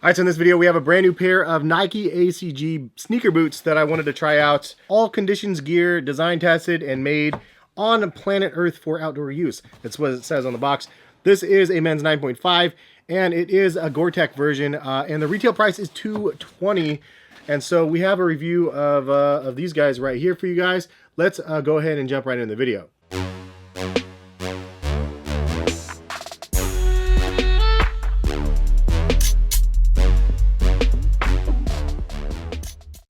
Alright, so in this video we have a brand new pair of Nike ACG sneaker boots that I wanted to try out. All conditions gear, design tested, and made on planet Earth for outdoor use. That's what it says on the box. This is a men's 9.5, and it is a GORE-TEX version, and the retail price is $220. And so we have a review of these guys right here for you guys. Let's go ahead and jump right into the video.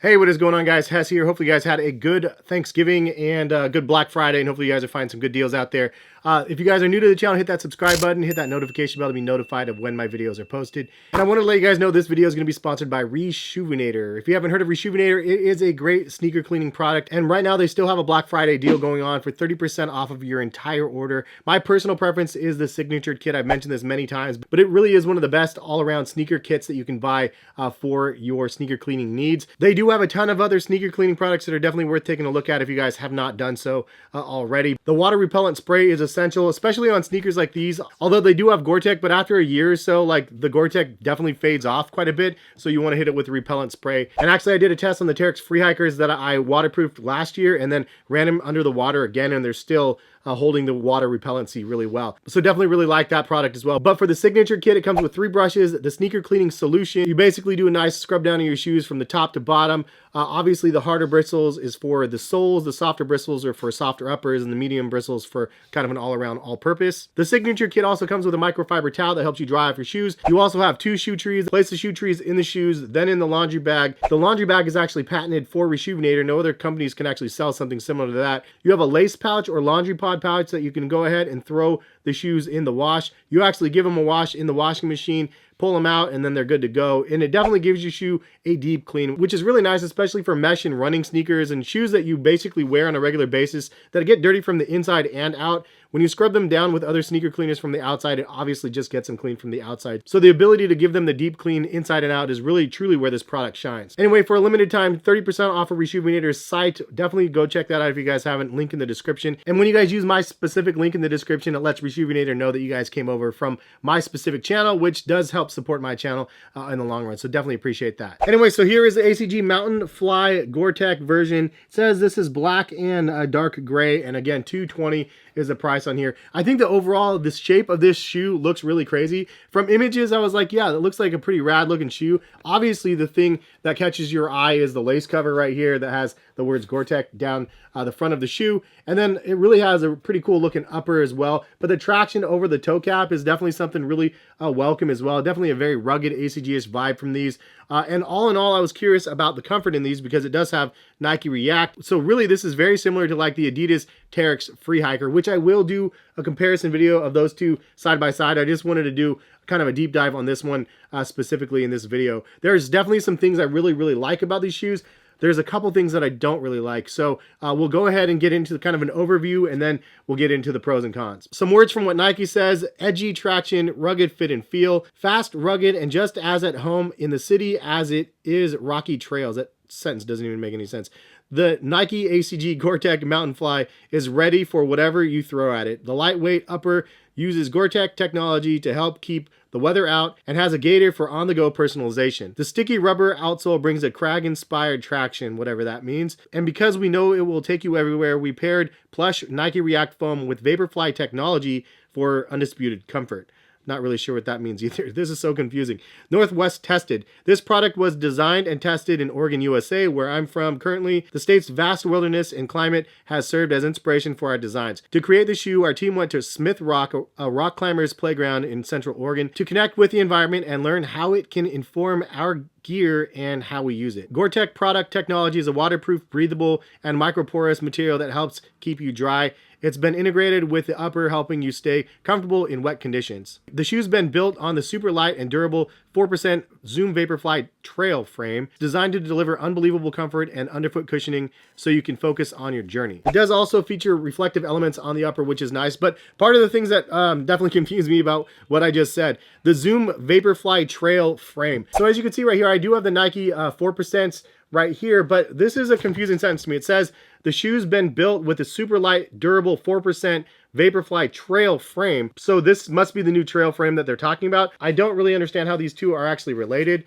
Hey, what is going on, guys? Hess here. Hopefully you guys had a good Thanksgiving and good Black Friday, and hopefully you guys are finding some good deals out there. If you guys are new to the channel, hit that subscribe button, hit that notification bell to be notified of when my videos are posted. And I want to let you guys know this video is going to be sponsored by Reshoevn-ator. If you haven't heard of Reshoevn-ator, it is a great sneaker cleaning product, and right now they still have a Black Friday deal going on for 30% off of your entire order. My personal preference is the signature kit. I've mentioned this many times, but it really is one of the best all-around sneaker kits that you can buy for your sneaker cleaning needs. They do have a ton of other sneaker cleaning products that are definitely worth taking a look at if you guys have not done so already. The water repellent spray is essential, especially on sneakers like these, although they do have GORE-TEX, but after a year or so, like, the GORE-TEX definitely fades off quite a bit, so you want to hit it with the repellent spray. And actually I did a test on the Terex Free Hikers that I waterproofed last year and then ran them under the water again, and they're still holding the water repellency really well. So definitely really like that product as well. But for the signature kit, it comes with 3 brushes, the sneaker cleaning solution. You basically do a nice scrub down of your shoes from the top to bottom. Obviously the harder bristles is for the soles, the softer bristles are for softer uppers, and the medium bristles for kind of an all-around all-purpose. The signature kit also comes with a microfiber towel that helps you dry off your shoes. You also have 2 shoe trees. Place the shoe trees in the shoes, then in the laundry bag. The laundry bag is actually patented for Reshoevn-ator. No other companies can actually sell something similar to that. You have a lace pouch or laundry pod pouch that you can go ahead and throw the shoes in the wash. You actually give them a wash in the washing machine, pull them out, and then they're good to go. And it definitely gives your shoe a deep clean, which is really nice, especially for mesh and running sneakers and shoes that you basically wear on a regular basis that get dirty from the inside and out. When you scrub them down with other sneaker cleaners from the outside, it obviously just gets them clean from the outside. So the ability to give them the deep clean inside and out is really truly where this product shines. Anyway, for a limited time, 30% off of Reshoevn-ator's site. Definitely go check that out if you guys haven't. Link in the description. And when you guys use my specific link in the description, it lets Reshoevn-ator know that you guys came over from my specific channel, which does help support my channel in the long run. So definitely appreciate that. Anyway, so here is the ACG Mountain Fly GORE-TEX version. It says this is black and dark gray, and again, $220 is the price on here. I think that overall the shape of this shoe looks really crazy. From images I was like, yeah, that looks like a pretty rad looking shoe. Obviously the thing that catches your eye is the lace cover right here that has the words GORE-TEX down the front of the shoe, and then it really has a pretty cool looking upper as well. But the traction over the toe cap is definitely something really welcome as well. Definitely a very rugged ACG-ish vibe from these. And all in all, I was curious about the comfort in these because it does have Nike React. So really this is very similar to like the Adidas Terex Free Hiker, which I will do a comparison video of those two side by side. I just wanted to do kind of a deep dive on this one specifically in this video. There's definitely some things I really like about these shoes. There's a couple things that I don't really like. So we'll go ahead and get into kind of an overview, and then we'll get into the pros and cons. Some words from what Nike says: edgy traction, rugged fit and feel, fast, rugged, and just as at home in the city as it is rocky trails. That sentence doesn't even make any sense. The Nike ACG GORE-TEX Mountain Fly is ready for whatever you throw at it. The lightweight upper uses GORE-TEX technology to help keep the weather out and has a gator for on-the-go personalization. The sticky rubber outsole brings a crag-inspired traction, whatever that means. And because we know it will take you everywhere, we paired plush Nike React foam with Vaporfly technology for undisputed comfort. Not really sure what that means either. This is so confusing. Northwest tested. This product was designed and tested in Oregon, USA, where I'm from currently. The state's vast wilderness and climate has served as inspiration for our designs. To create the shoe, our team went to Smith Rock, a rock climbers playground in Central Oregon, to connect with the environment and learn how it can inform our gear and how we use it. GORE-TEX product technology is a waterproof, breathable, and microporous material that helps keep you dry. It's been integrated with the upper, helping you stay comfortable in wet conditions. The shoe's been built on the super light and durable 4% Zoom Vaporfly trail frame, designed to deliver unbelievable comfort and underfoot cushioning so you can focus on your journey. It does also feature reflective elements on the upper, which is nice, but part of the things that definitely confused me about what I just said, the Zoom Vaporfly trail frame. So as you can see right here, I do have the Nike 4% right here, but this is a confusing sentence to me. It says the shoe's been built with a super light, durable 4% Vaporfly trail frame. So this must be the new trail frame that they're talking about. I don't really understand how these two are actually related.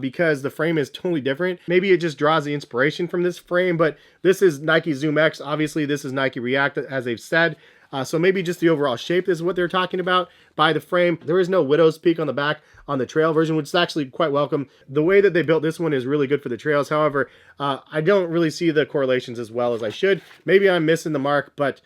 Because the frame is totally different. Maybe it just draws the inspiration from this frame, but this is Nike Zoom X. Obviously, this is Nike React, as they've said. So maybe just the overall shape is what they're talking about by the frame. There is no widow's peak on the back on the trail version, which is actually quite welcome. The way that they built this one is really good for the trails. However, I don't really see the correlations as well as I should. Maybe I'm missing the mark, but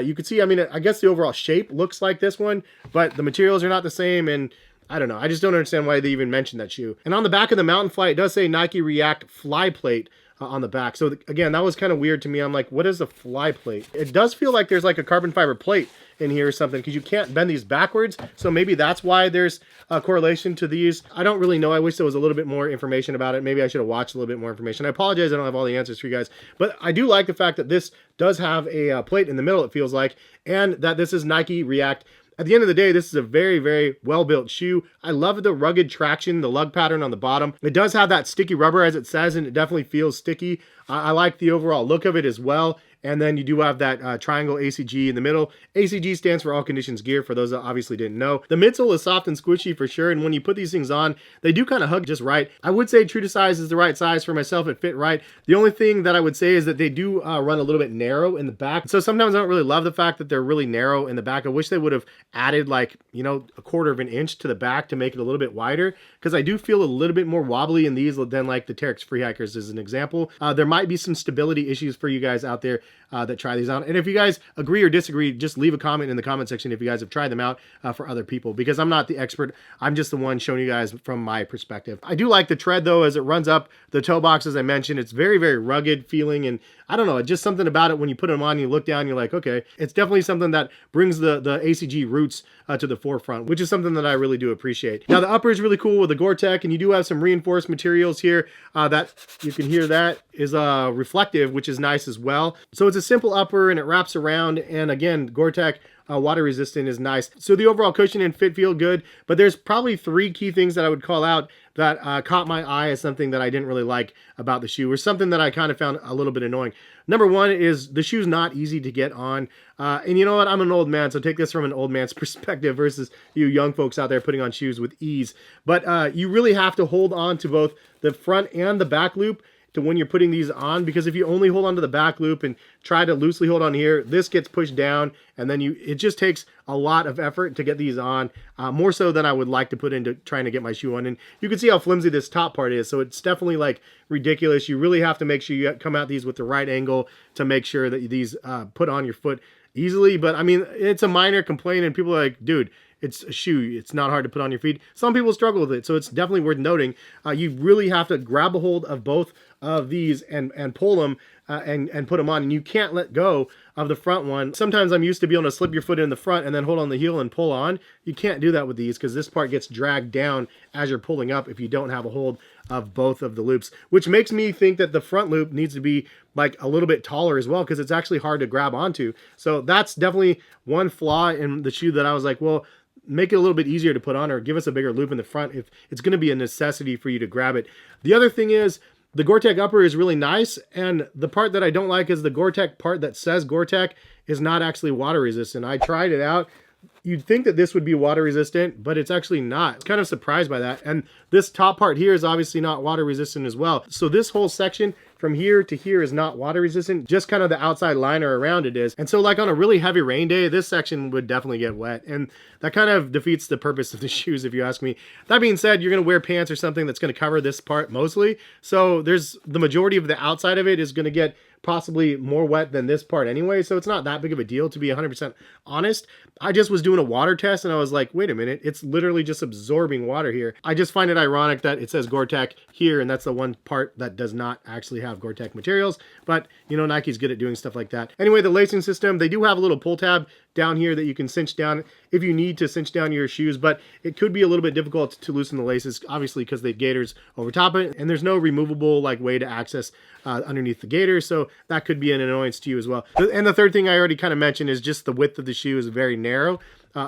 you can see, I mean, I guess the overall shape looks like this one, but the materials are not the same, and I don't know. I just don't understand why they even mentioned that shoe. And on the back of the Mountain Fly, it does say Nike React Fly Plate on the back. So again, that was kind of weird to me. I'm like, what is a fly plate? It does feel like there's like a carbon fiber plate in here or something, because you can't bend these backwards. So maybe that's why there's a correlation to these. I don't really know. I wish there was a little bit more information about it. Maybe I should have watched a little bit more information. I apologize, I don't have all the answers for you guys, but I do like the fact that this does have a plate in the middle, it feels like, and that this is Nike React. At the end of the day, this is a very, very well-built shoe. I love the rugged traction, the lug pattern on the bottom. It does have that sticky rubber, as it says, and it definitely feels sticky. I like the overall look of it as well. And then you do have that triangle ACG in the middle. ACG stands for all conditions gear, for those that obviously didn't know. The midsole is soft and squishy for sure, and when you put these things on, they do kind of hug just right. I would say true to size is the right size for myself. It fit right. The only thing that I would say is that they do run a little bit narrow in the back. So sometimes I don't really love the fact that they're really narrow in the back. I wish they would have added, like, you know, a quarter of an inch to the back to make it a little bit wider, because I do feel a little bit more wobbly in these than like the Terex Free Hikers as an example. There might be some stability issues for you guys out there that try these on. And if you guys agree or disagree, just leave a comment in the comment section if you guys have tried them out for other people, because I'm not the expert. I'm just the one showing you guys from my perspective. I do like the tread though, as it runs up the toe box, as I mentioned. It's very, very rugged feeling, and I don't know, just something about it when you put them on, you look down, you're like, okay, it's definitely something that brings the ACG roots to the forefront, which is something that I really do appreciate. Now the upper is really cool with the GORE-TEX, and you do have some reinforced materials here that you can hear that is reflective, which is nice as well. So it's a simple upper and it wraps around, and again, GORE-TEX water resistant is nice. So the overall cushion and fit feel good, but there's probably three key things that I would call out that caught my eye as something that I didn't really like about the shoe, or something that I kind of found a little bit annoying. Number one is the shoe's not easy to get on. And you know what? I'm an old man, so take this from an old man's perspective versus you young folks out there putting on shoes with ease. But you really have to hold on to both the front and the back loop to when you're putting these on, because if you only hold on to the back loop and try to loosely hold on here, this gets pushed down, and then it just takes a lot of effort to get these on, more so than I would like to put into trying to get my shoe on. And you can see how flimsy this top part is, so it's definitely like ridiculous. You really have to make sure you come at these with the right angle to make sure that these put on your foot easily. But I mean, it's a minor complaint, and people are like, dude, it's a shoe. It's not hard to put on your feet. Some people struggle with it, so it's definitely worth noting. You really have to grab a hold of both of these and pull them and put them on, and you can't let go of the front one. Sometimes I'm used to be able to slip your foot in the front and then hold on the heel and pull on. You can't do that with these, because this part gets dragged down as you're pulling up if you don't have a hold of both of the loops, which makes me think that the front loop needs to be like a little bit taller as well, because it's actually hard to grab onto. So that's definitely one flaw in the shoe that I was like, well, make it a little bit easier to put on, or give us a bigger loop in the front if it's going to be a necessity for you to grab it. The other thing is, the GORE-TEX upper is really nice, and the part that I don't like is the GORE-TEX part that says GORE-TEX is not actually water resistant. I tried it out. You'd think that this would be water resistant, but it's actually not. I was kind of surprised by that. And this top part here is obviously not water resistant as well. So this whole section from here to here is not water resistant, just kind of the outside liner around it is. And so like on a really heavy rain day, this section would definitely get wet, and that kind of defeats the purpose of the shoes, if you ask me. That being said, you're going to wear pants or something that's going to cover this part mostly, so there's the majority of the outside of it is going to get possibly more wet than this part anyway, so it's not that big of a deal, to be 100% honest. I just was doing a water test and I was like, wait a minute, it's literally just absorbing water here. I just find it ironic that it says GORE-TEX here, and that's the one part that does not actually have GORE-TEX materials, but you know, Nike's good at doing stuff like that. Anyway, the lacing system, they do have a little pull tab down here that you can cinch down if you need to cinch down your shoes, but it could be a little bit difficult to loosen the laces, obviously, because they have gators over top it, and there's no removable like way to access underneath the gator, so that could be an annoyance to you as well. And the third thing I already kind of mentioned is just the width of the shoe is very narrow.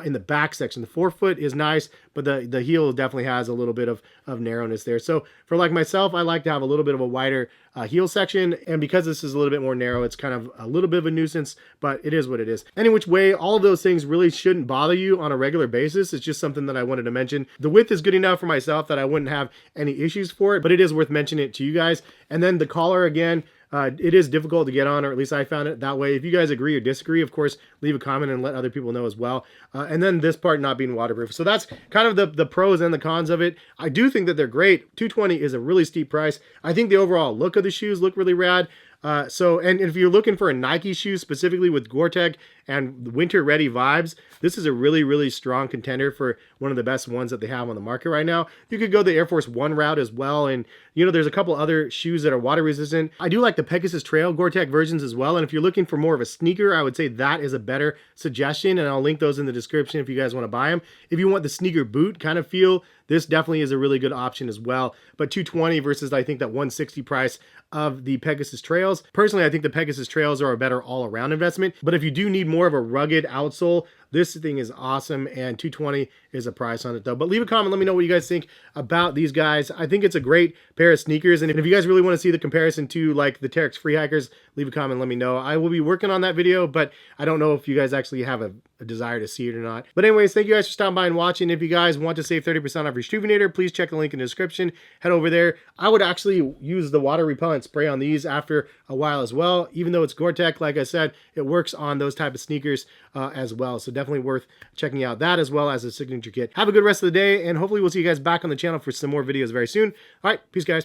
in the back section. The forefoot is nice, but the heel definitely has a little bit of narrowness there. So for like myself, I like to have a little bit of a wider heel section, and because this is a little bit more narrow, it's kind of a little bit of a nuisance, but it is what it is. Any which way, all of those things really shouldn't bother you on a regular basis. It's just something that I wanted to mention. The width is good enough for myself that I wouldn't have any issues for it, but it is worth mentioning it to you guys. And then the collar, again, it is difficult to get on, or at least I found it that way. If you guys agree or disagree, of course, leave a comment and let other people know as well. And then this part not being waterproof. So that's kind of the pros and the cons of it. I do think that they're great. $220 is a really steep price. I think the overall look of the shoes look really rad. And if you're looking for a Nike shoe specifically with Gore-Tex and winter ready vibes, this is a really, really strong contender for one of the best ones that they have on the market right now. You could go the Air Force One route as well. And you know, there's a couple other shoes that are water resistant. I do like the Pegasus Trail Gore-Tex versions as well. And if you're looking for more of a sneaker, I would say that is a better suggestion. And I'll link those in the description if you guys want to buy them. If you want the sneaker boot kind of feel, this definitely is a really good option as well. But $220 versus I think that $160 price of the Pegasus Trails. Personally, I think the Pegasus Trails are a better all-around investment. But if you do need more of a rugged outsole, this thing is awesome, and $220 is a price on it though. But leave a comment, let me know what you guys think about these guys. I think it's a great pair of sneakers, and if you guys really want to see the comparison to like the Terex Free Hikers, leave a comment, let me know. I will be working on that video, but I don't know if you guys actually have a desire to see it or not. But anyways, thank you guys for stopping by and watching. If you guys want to save 30% off your Struvenator, please check the link in the description. Head over there. I would actually use the water repellent spray on these after a while as well. Even though it's Gore-Tex, like I said, it works on those type of sneakers as well. So definitely worth checking out that as well as a signature kit. Have a good rest of the day, and hopefully we'll see you guys back on the channel for some more videos very soon. All right, peace guys.